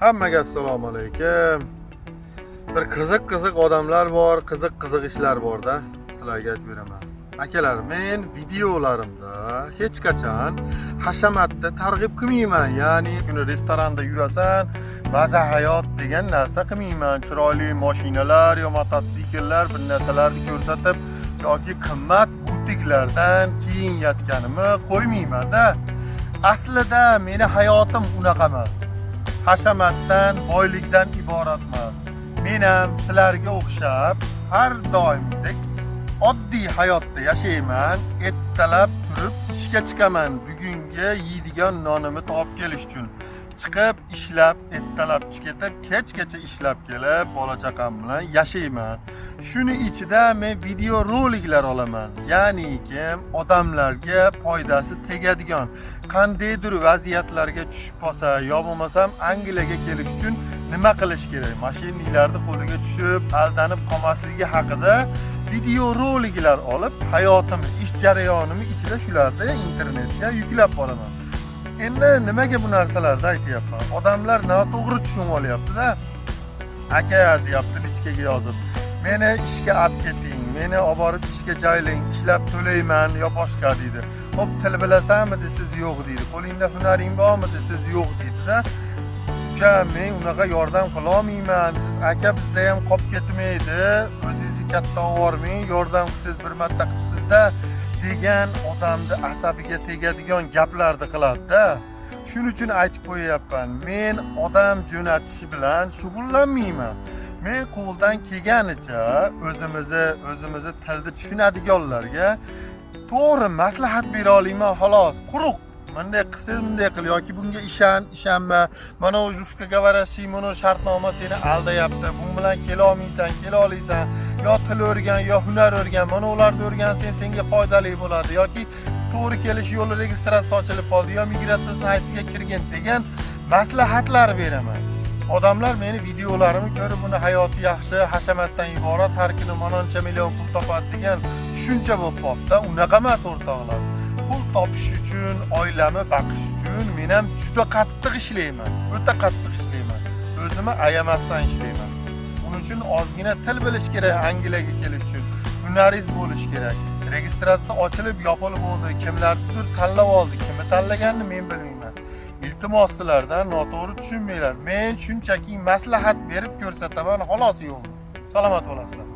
Hammaga assalomu alaykum. Bir qiziq odamlar bor, qiziq ishlar bor-da. Sizlarga aytib beraman. Akalar, men videolarimda hech qachon hashamatni targ'ib qilmayman. Ya'ni kuni restoranda yurasan, maza hayot degan narsa qilmayman. Chiroyli mashinalar yo mototsikllar bir narsalarni ko'rsatib yoki qimmat butiklardan kiyinayotganimni qo'ymayman-da. Aslida meni hayotim unaqa emas. Hashamatdan, boylikdan iborat emas. Men ham sizlarga o'xshab har doimdek oddiy hayotda yashayman. Ertalab turib ishga chiqaman. Bugungi yeydigan nonimni topib kelish uchun chiqib ishlab, ertalab ketib, kechgacha ishlab kelib, bola chaqam bilan yashayman. Shuni ichida men video roliklar olaman. Ya'ni kim odamlarga foydasi tegadigan, qandaydir vaziyatlarga tushib qolsa, yo bo'lmasam Angliyaga kelish uchun nima qilish kerak? Mashinlarni qo'liga tushib, aldanib qolmasligi haqida video roliklar olib, hayotim, ish jarayonimni ichida shularni internetga yuklab qolaman. Endi nimaga bu narsalarni aytyapman? Odamlar noto'g'ri tushunib olyapti-da. Aka deyapti ichkaga yozib. Meni ishga olib keting, meni olib borib ishga joylang, ishlab to'layman yo boshqa deydi. Xo'p, til bilasanmi desiz yo'q deydi. Qo'lingda hunaring bormi desiz yo'q deydi-da. Uka, men unaqa yordam qila olmayman. Siz aka bizda ham qolib ketmaydi. O'zingizni katta olvormang, yordam qilsiz bir marta qilsiz-da degan odamni asabiga tegadigan gaplarni qiladi-da. Shuning uchun aytib qo'yapman. Men odam jo'natish bilan shug'ullanmayman. Men qo'ldan kelganicha o'zimizni tilni tushunadiganlarga to'g'ri maslahat bera olaman, xolos. Quruq bunday qilsa bunday qil yoki bunga ishonma. Mana u ruska gavarasi, mana shartnoma seni aldayapti. Bu bilan kela olmaysan, kela olasan. Yo til o'rgan, yo hunar o'rgan. Mana ularni o'rgansang senga foydali bo'ladi yoki to'g'ri kelish yo'li registratsiya ochilib qoldi yo migratsiya saytiga kirgin degan maslahatlar beraman. Odamlar meni videolarimni ko'rib, buni hayoti yaxshi, hashamatdan iborat, har kuni manoncha million pul topadi degan tushuncha bo'lib qoldi. Unaqa emas o'rtoqlar. Pul topish uchun, oilamni baqish uchun men ham juda qattiq ishlayman. O'ta qattiq ishlayman. O'zimni ayamasdan ishlayman. Buning uchun ozgina til bilish kerak Angliyaga kelish uchun. Hunaringiz bo'lish kerak. Registratsiya ochilib, yopilib bo'ldi. Kimlardir tanlab oldi, kimni tanlaganini men bilmayman. Iltimos sizlardan noto'g'ri tushunmanglar. Men shunchaki maslahat berib ko'rsataman, xolos yo'q. Salomat bo'lasizlar.